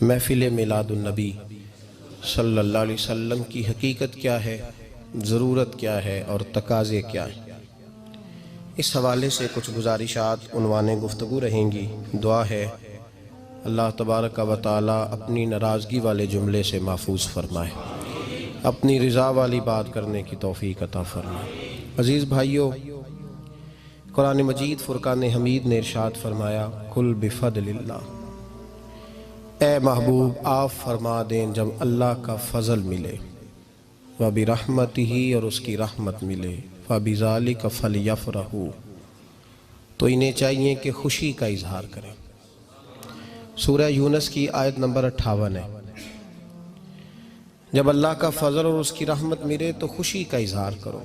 محفل میلاد النبی صلی اللہ علیہ وسلم کی حقیقت کیا ہے، ضرورت کیا ہے اور تقاضے کیا ہیں، اس حوالے سے کچھ گزارشات عنوان گفتگو رہیں گی۔ دعا ہے اللہ تبارک و تعالی اپنی ناراضگی والے جملے سے محفوظ فرمائے، اپنی رضا والی بات کرنے کی توفیق عطا فرمائے۔ عزیز بھائیو، قرآن مجید فرقان حمید نے ارشاد فرمایا قل بفضل اللہ، اے محبوب آپ فرما دیں جب اللہ کا فضل ملے، وَبِرَحْمَتِهِ اور اس کی رحمت ملے، فَبِذَلِكَ فَلْيَفْرَحُوا تو انہیں چاہیے کہ خوشی کا اظہار کریں۔ سورہ یونس کی آیت نمبر 58 ہے۔ جب اللہ کا فضل اور اس کی رحمت ملے تو خوشی کا اظہار کرو،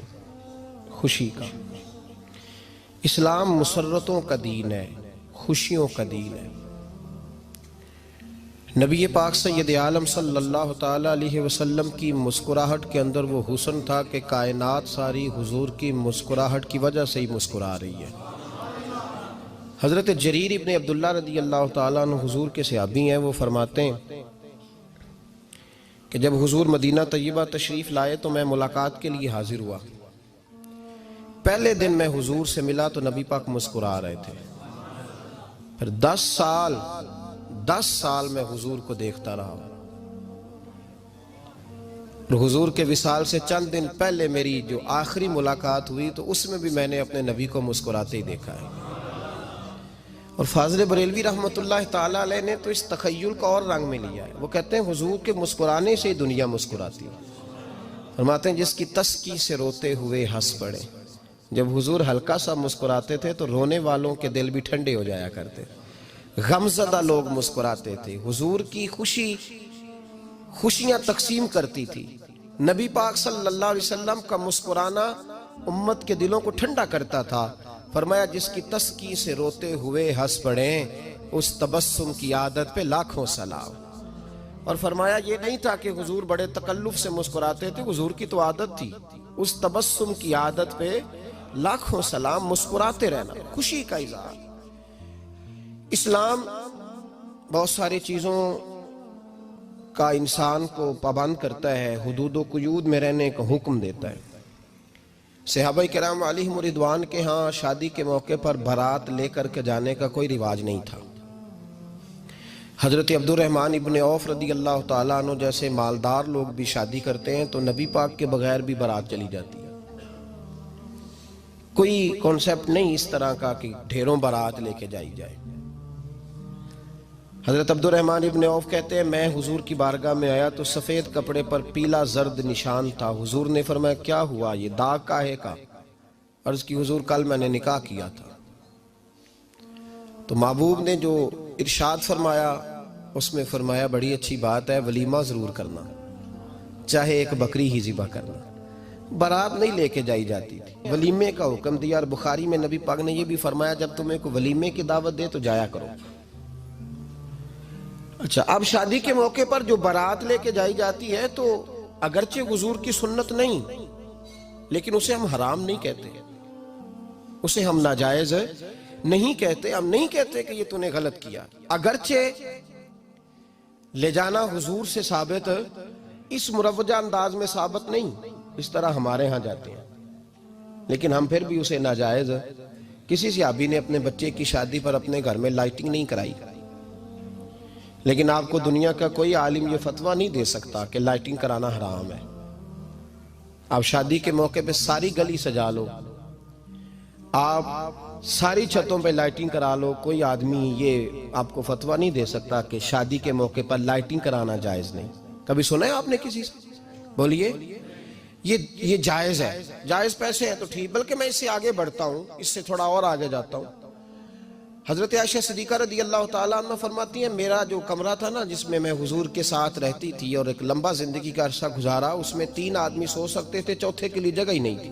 خوشی کا۔ اسلام مسرتوں کا دین ہے، خوشیوں کا دین ہے۔ نبی پاک سید عالم صلی اللہ تعالی علیہ وسلم کی مسکراہٹ کے اندر وہ حسن تھا کہ کائنات ساری حضور کی مسکراہٹ کی وجہ سے ہی مسکرا رہی ہے۔ حضرت جریر ابن عبداللہ رضی اللہ تعالیٰ عنہ حضور کے صحابی ہیں، وہ فرماتے ہیں کہ جب حضور مدینہ طیبہ تشریف لائے تو میں ملاقات کے لیے حاضر ہوا۔ پہلے دن میں حضور سے ملا تو نبی پاک مسکرا رہے تھے۔ پھر 10 سال میں حضور کو دیکھتا رہا، اور حضور کے وصال سے چند دن پہلے میری جو آخری ملاقات ہوئی تو اس میں بھی میں نے اپنے نبی کو مسکراتے ہی دیکھا ہے۔ اور فاضل بریلوی رحمۃ اللہ تعالی علیہ نے تو اس تخیل کا اور رنگ میں لیا ہے۔ وہ کہتے ہیں حضور کے مسکرانے سے ہی دنیا مسکراتی ہے۔ فرماتے ہیں جس کی تسکی سے روتے ہوئے ہنس پڑے۔ جب حضور ہلکا سا مسکراتے تھے تو رونے والوں کے دل بھی ٹھنڈے ہو جایا کرتے، غمزدہ لوگ مسکراتے تھے۔ حضور کی خوشیاں تقسیم کرتی تھی۔ نبی پاک صلی اللہ علیہ وسلم کا مسکرانا امت کے دلوں کو ٹھنڈا کرتا تھا۔ فرمایا جس کی تسکی سے روتے ہوئے ہنس پڑیں اس تبسم کی عادت پہ لاکھوں سلام۔ اور فرمایا یہ نہیں تھا کہ حضور بڑے تکلف سے مسکراتے تھے، حضور کی تو عادت تھی اس تبسم کی عادت پہ لاکھوں سلام، مسکراتے رہنا، خوشی کا اظہار۔ اسلام بہت ساری چیزوں کا انسان کو پابند کرتا ہے، حدود و قیود میں رہنے کا حکم دیتا ہے۔ صحابہ کرام علیہم رضوان کے ہاں شادی کے موقع پر بارات لے کر کے جانے کا کوئی رواج نہیں تھا۔ حضرت عبد الرحمن ابن عوف رضی اللہ تعالیٰ عنہ جیسے مالدار لوگ بھی شادی کرتے ہیں تو نبی پاک کے بغیر بھی بارات چلی جاتی ہے۔ کوئی کانسیپٹ نہیں اس طرح کا کہ ڈھیروں بارات لے کے جائی جائے۔ حضرت عبد الرحمن ابن عوف کہتے ہیں میں حضور کی بارگاہ میں آیا تو سفید کپڑے پر پیلا زرد نشان تھا۔ حضور نے فرمایا کیا ہوا، یہ داغ کاہے کا؟ عرض کی حضور کل میں نے نکاح کیا تھا۔ تو محبوب نے جو ارشاد فرمایا اس میں فرمایا بڑی اچھی بات ہے، ولیمہ ضرور کرنا، چاہے ایک بکری ہی ذبح کرنا۔ بارات نہیں لے کے جائی جاتی تھی، ولیمے کا حکم دیا۔ اور بخاری میں نبی پاک نے یہ بھی فرمایا جب تمہیں کوئی ولیمے کی دعوت دے تو جایا کرو۔ اچھا، اب شادی کے موقع پر جو بارات لے کے جائی جاتی ہے تو اگرچہ حضور کی سنت نہیں، لیکن اسے ہم حرام نہیں کہتے، اسے ہم ناجائز نہیں کہتے۔ ہم نہیں کہتے کہ یہ تو نے غلط کیا، اگرچہ لے جانا حضور سے ثابت اس مروجہ انداز میں ثابت نہیں، اس طرح ہمارے ہاں جاتے ہیں، لیکن ہم پھر بھی اسے ناجائز۔ کسی صحابی نے اپنے بچے کی شادی پر اپنے گھر میں لائٹنگ نہیں کرائی، لیکن آپ کو دنیا کا کوئی عالم یہ فتویٰ نہیں دے سکتا کہ لائٹنگ کرانا حرام ہے۔ آپ شادی کے موقع پہ ساری گلی سجا لو، آپ ساری چھتوں پہ لائٹنگ کرا لو، کوئی آدمی یہ آپ کو فتویٰ نہیں دے سکتا کہ شادی کے موقع پر لائٹنگ کرانا جائز نہیں۔ کبھی سنا ہے آپ نے کسی سے؟ بولیے یہ جائز ہے، جائز پیسے ہیں تو ٹھیک۔ بلکہ میں اس سے آگے بڑھتا ہوں، اس سے تھوڑا اور آگے جاتا ہوں۔ حضرت عائشہ صدیقہ رضی اللہ تعالیٰ عنہ فرماتی ہیں میرا جو کمرہ تھا نا جس میں میں حضور کے ساتھ رہتی تھی اور ایک لمبا زندگی کا عرصہ گزارا، اس میں 3 آدمی سو سکتے تھے، چوتھے کے لیے جگہ ہی نہیں تھی،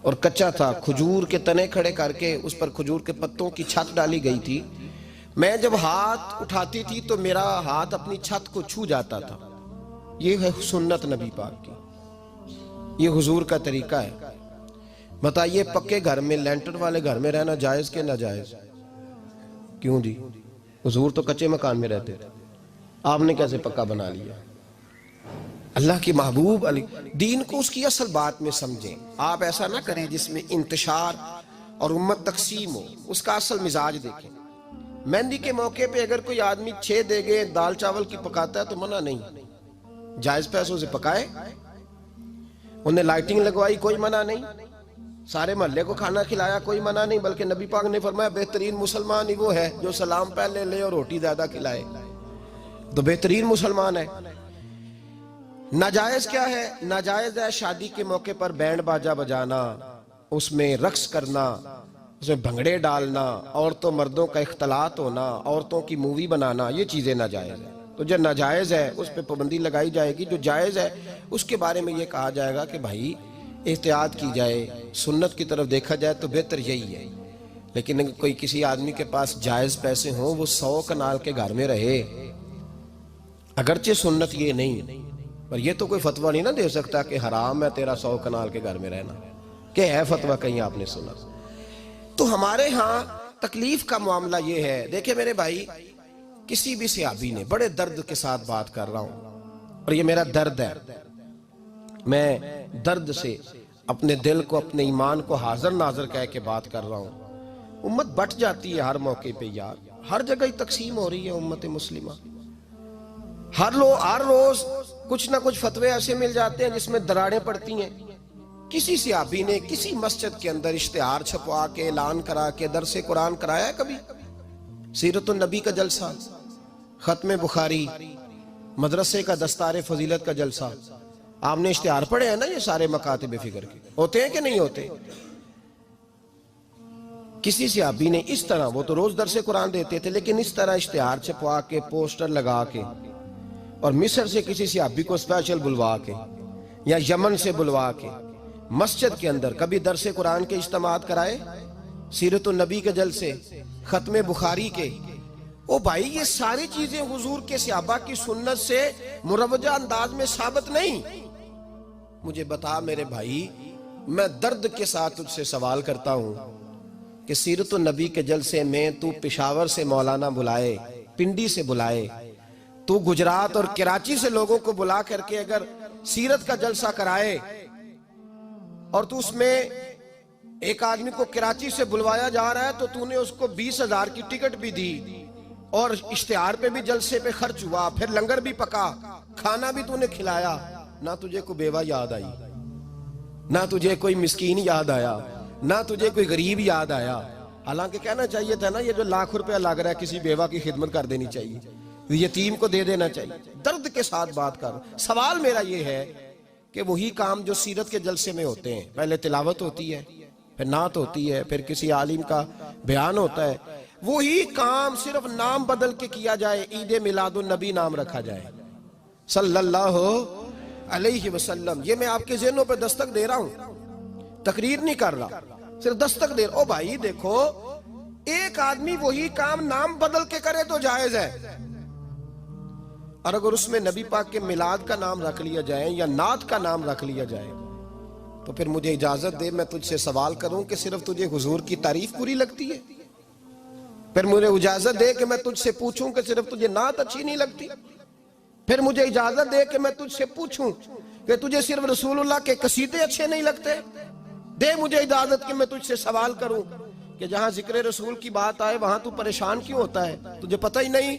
اور کچا تھا۔ کھجور کے تنے کھڑے کر کے اس پر کھجور کے پتوں کی چھت ڈالی گئی تھی۔ میں جب ہاتھ اٹھاتی تھی تو میرا ہاتھ اپنی چھت کو چھو جاتا تھا۔ یہ ہے سنت نبی پاک کی، یہ حضور کا طریقہ ہے۔ بتائیے پکے گھر میں، لینٹر والے گھر میں رہنا جائز کہ ناجائز؟ کیوں جی؟ حضور تو کچے مکان میں رہتے تھے، آپ نے کیسے پکا بنا لیا؟ اللہ کی محبوب علی دین کو اس کی اصل بات میں سمجھیں. آپ ایسا نہ کریں جس میں انتشار اور امت تقسیم ہو. اس کا اصل مزاج دیکھیں. مہندی کے موقع پہ اگر کوئی آدمی 6 دیگیں دال چاول کی پکاتا ہے تو منع نہیں، جائز پیسوں سے پکائے. انہیں لائٹنگ لگوائی، کوئی منع نہیں. سارے محلے کو کھانا کھلایا، کوئی منع نہیں. بلکہ نبی پاک نے فرمایا بہترین مسلمان ہی وہ ہے جو سلام پہلے لے اور روٹی زیادہ کھلائے، تو بہترین مسلمان ہے. ناجائز کیا ہے؟ ناجائز ہے شادی کے موقع پر بینڈ باجا بجانا، اس میں رقص کرنا، اس میں بھنگڑے ڈالنا، عورتوں مردوں کا اختلاط ہونا، عورتوں کی مووی بنانا، یہ چیزیں ناجائز ہیں. تو جو ناجائز ہے اس پہ پابندی لگائی جائے گی. جو جائز ہے اس کے بارے میں یہ کہا جائے گا کہ بھائی احتیاط کی جائے، سنت کی طرف دیکھا جائے تو بہتر یہی ہے. لیکن اگر کوئی کسی آدمی کے پاس جائز پیسے ہوں، وہ 100 کنال کے گھر میں رہے، اگرچہ سنت یہ نہیں، پر یہ تو کوئی فتویٰ نہیں نہ دے سکتا کہ حرام ہے تیرا 100 کنال کے گھر میں رہنا، کہ ہے فتویٰ کہیں آپ نے سنا. تو ہمارے ہاں تکلیف کا معاملہ یہ ہے. دیکھیں میرے بھائی، کسی بھی صحابی نے، بڑے درد کے ساتھ بات کر رہا ہوں اور یہ میرا درد ہے، میں درد سے اپنے دل کو، اپنے ایمان کو حاضر ناظر کہہ کے بات کر رہا ہوں. امت بٹ جاتی ہے ہر موقع پہ یار، ہر جگہ ہی تقسیم ہو رہی ہے امت مسلمہ. ہر روز کچھ نہ کچھ فتوے ایسے مل جاتے ہیں جس میں دراڑیں پڑتی ہیں. کسی صحابی نے کسی مسجد کے اندر اشتہار چھپوا کے، اعلان کرا کے درس قرآن کرایا ہے کبھی؟ سیرت النبی کا جلسہ، ختم بخاری، مدرسے کا دستار فضیلت کا جلسہ، آپ نے اشتہار پڑھے ہیں نا یہ سارے مکاتب فکر کے، ہوتے ہیں کہ نہیں ہوتے؟ کسی صحابی نے اس طرح، وہ تو روز درس قرآن دیتے تھے، لیکن اس طرح اشتہار چھپوا کے، پوسٹر لگا کے، اور مصر سے کسی صحابی کو اسپیشل بلوا کے یا یمن سے بلوا کے مسجد کے اندر کبھی درس قرآن کے اجتماعات کرائے، سیرت النبی کے جلسے، ختم بخاری کے؟ او بھائی یہ ساری چیزیں حضور کے صحابہ کی سنت سے مروجہ انداز میں ثابت نہیں. مجھے بتا میرے بھائی، میں درد کے ساتھ تجھ سے سوال کرتا ہوں کہ سیرت النبی کے جلسے میں تو پشاور سے مولانا بلائے، پنڈی سے بلائے، تو گجرات اور کراچی سے لوگوں کو بلا کر کے اگر سیرت کا جلسہ کرائے، اور تو اس میں ایک آدمی کو کراچی سے بلوایا جا رہا ہے تو تو نے اس کو 20,000 کی ٹکٹ بھی دی، اور اشتہار پہ بھی جلسے پہ خرچ ہوا، پھر لنگر بھی پکا، کھانا بھی تو نے کھلایا، نہ تجھے کوئی بیوہ یاد آئی، نہ تجھے کوئی مسکین یاد آیا، نہ تجھے کوئی غریب یاد آیا. حالانکہ کہنا چاہیے تھا نا یہ جو ₹1,00,000 لگ رہا ہے کسی بیوہ کی خدمت کر دینی چاہیے، یتیم کو دے دینا چاہیے. درد کے ساتھ بات کر. سوال میرا یہ ہے کہ وہی کام جو سیرت کے جلسے میں ہوتے ہیں، پہلے تلاوت ہوتی ہے، پھر نعت ہوتی ہے، پھر کسی عالم کا بیان ہوتا ہے، وہی کام صرف نام بدل کے کیا جائے، عید میلاد النبی نام رکھا جائے صلی اللہ علیہ وسلم. یہ میں آپ کے ذہنوں پہ دستک دے رہا ہوں، تقریر نہیں کر رہا، صرف دستک دے رہا. او بھائی دیکھو، ایک آدمی وہی کام نام بدل کے کرے تو جائز ہے، اور اگر اس میں نبی پاک کے میلاد کا نام رکھ لیا جائے یا نعت کا نام رکھ لیا جائے تو پھر مجھے اجازت دے میں تجھ سے سوال کروں کہ صرف تجھے حضور کی تعریف پوری لگتی ہے؟ پھر مجھے اجازت دے کہ میں تجھ سے پوچھوں کہ صرف تجھے نعت اچھی نہیں لگتی؟ پھر مجھے اجازت دے کہ میں تجھ سے پوچھوں کہ تجھے صرف رسول اللہ کے قصیدے اچھے نہیں لگتے؟ دے مجھے اجازت کہ میں تجھ سے سوال کروں کہ جہاں ذکر رسول کی بات آئے وہاں تو پریشان کیوں ہوتا ہے؟ تجھے پتہ ہی نہیں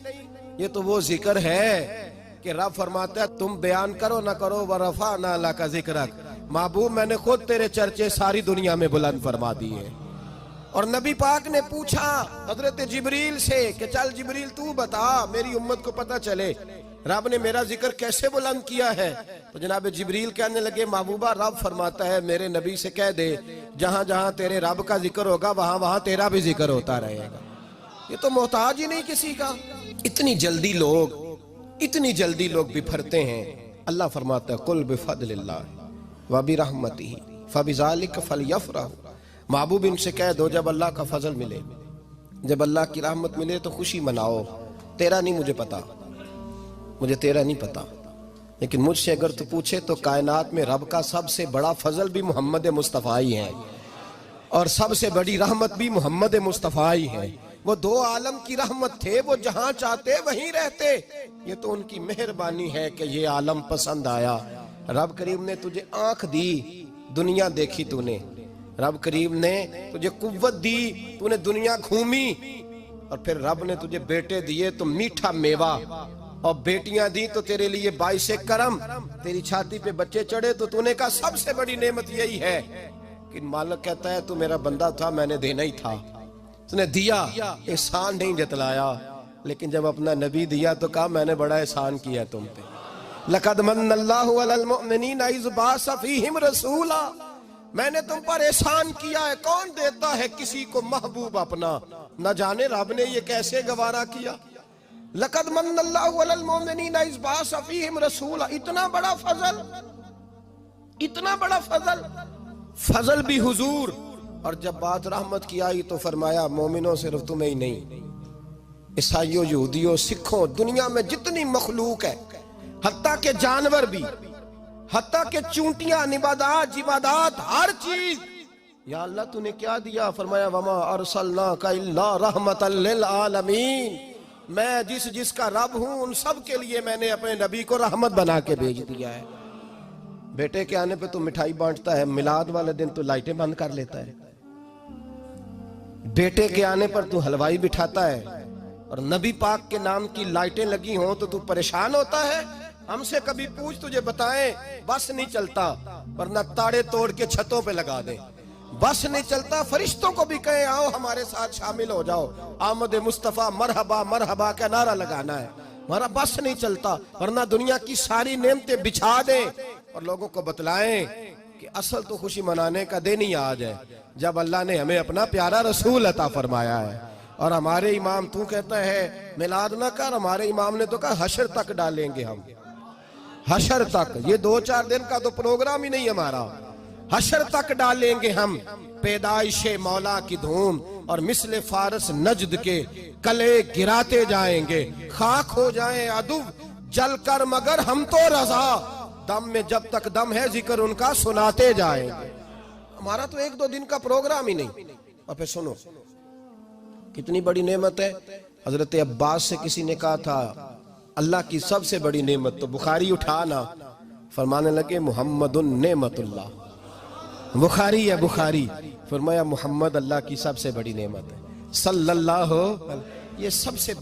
یہ تو وہ ذکر ہے کہ رب فرماتا ہے تم بیان کرو نہ کرو وَرَفَعْنَا لَكَ ذِكْرَكَ، محبوب میں نے خود تیرے چرچے ساری دنیا میں بلند فرما دیے. اور نبی پاک نے پوچھا حضرت جبریل سے کہ چل جبریل تو بتا میری امت کو پتہ چلے رب نے میرا ذکر کیسے بلند کیا ہے. تو جناب جبریل کہنے لگے محبوبہ رب فرماتا ہے میرے نبی سے کہہ دے جہاں جہاں تیرے رب کا ذکر ہوگا وہاں وہاں تیرا بھی ذکر ہوتا رہے گا. یہ تو محتاج ہی نہیں کسی کا. اتنی جلدی لوگ بپھرتے ہیں. اللہ فرماتا ہے قل بفضل اللہ وبرحمتہ فبذلک فلیفرحوا. محبوب ان سے کہہ دو جب اللہ کا فضل ملے، جب اللہ کی رحمت ملے تو خوشی مناؤ. تیرا نہیں مجھے پتا، مجھے تیرا نہیں پتا، لیکن مجھ سے اگر تو پوچھے تو کائنات میں رب کا سب سے بڑا فضل بھی محمد مصطفیٰ ہی ہے، اور سب سے بڑی رحمت بھی محمد مصطفیٰ ہی ہے. وہ دو عالم کی رحمت تھے، وہ جہاں چاہتے وہیں رہتے، یہ تو ان کی مہربانی ہے کہ یہ عالم پسند آیا۔ رب کریم نے تجھے آنکھ دی، دنیا دیکھی تو نے، رب کریم نے تجھے قوت دی، تو نے دنیا گھومی، اور پھر رب نے تجھے بیٹے دیے تو میٹھا میوہ، اور بیٹیاں دی تو تیرے لیے باعث کرم، تیری چھاتی پہ بچے چڑھے تو نے کہا سب سے بڑی نعمت یہی ہے کہ مالک کہتا ہے تو میرا بندہ تھا، میں نے دینا ہی تھا، تو نے دیا، احسان نہیں جتلایا، لیکن جب اپنا نبی دیا تو کہا میں نے بڑا احسان کیا تم پہ۔ لَقَدْ مَنَّ اللَّهُ عَلَى الْمُؤْمِنِينَ إِذْ بَعَثَ فِيهِمْ رَسُولًا، میں نے تم پر احسان کیا ہے۔ کون دیتا ہے کسی کو محبوب اپنا؟ نہ جانے رب نے یہ کیسے گوارا کیا۔ لَقَدْ مَنَّ اللَّهُ عَلَى الْمُؤْمِنِينَ إِذْ بَعَثَ فِيهِمْ رَسُولًا، اتنا بڑا فضل، اتنا بڑا فضل، فضل بھی حضور۔ اور جب بات رحمت کی آئی تو فرمایا مومنوں صرف تمہیں ہی نہیں، عیسائیوں، یہودیوں، سکھوں، دنیا میں جتنی مخلوق ہے، حتیٰ کہ جانور بھی، حتیٰ کہ چونٹیاں، نباتات، جمادات، ہر چیز، یا اللہ تو نے کیا دیا؟ فرمایا وَمَا أَرْسَلْنَاكَ إِلَّا رَحْمَةً لِّلْعَالَمِينَ، میں جس کا رب ہوں ان سب کے لیے میں نے اپنے نبی کو رحمت بنا کے بھیج دیا ہے۔ بیٹے کے آنے پہ تو مٹھائی بانٹتا ہے، میلاد والے دن تو لائٹیں بند کر لیتا ہے، بیٹے کے آنے پر تو حلوائی بٹھاتا ہے، اور نبی پاک کے نام کی لائٹیں لگی ہوں تو پریشان ہوتا ہے۔ ہم سے کبھی پوچھ تجھے بتائیں، بس نہیں چلتا، ورنہ تاڑے توڑ کے چھتوں پہ لگا دیں۔ بس نہیں چلتا، فرشتوں کو بھی کہیں آؤ ہمارے ساتھ شامل ہو جاؤ، آمد مصطفیٰ مرحبا مرحبا کا نعرہ لگانا ہے، ہمارا بس نہیں چلتا، ورنہ دنیا کی ساری نعمتیں بچھا دیں اور لوگوں کو بتلائیں کہ اصل تو خوشی منانے کا دن ہی آج ہے جب اللہ نے ہمیں اپنا پیارا رسول عطا فرمایا ہے۔ اور ہمارے امام تو کہتا ہے میلاد نہ کر، ہمارے امام نے تو کہا حشر تک ڈالیں گے ہم، حشر تک، یہ 2-4 دن کا تو پروگرام ہی نہیں ہمارا، حشر تک ڈالیں گے ہم پیدائش مولا کی دھوم، اور مثل فارس نجد کے کلے گراتے جائیں گے، خاک ہو جائیں عدو جل کر مگر ہم تو رضا، دم میں جب تک دم ہے ذکر ان کا سناتے جائیں گے۔ ہمارا تو 1-2 دن کا پروگرام ہی نہیں۔ اور پھر سنو کتنی بڑی نعمت ہے۔ حضرت عباس سے کسی نے کہا تھا اللہ کی سب سے بڑی نعمت، تو بخاری اٹھانا، فرمانے لگے محمد نعمت اللہ، بخاری ہے بخاری، فرمایا محمد اللہ کی سب سے بڑی نعمت ہے، صلی اللہ، یہ سب سے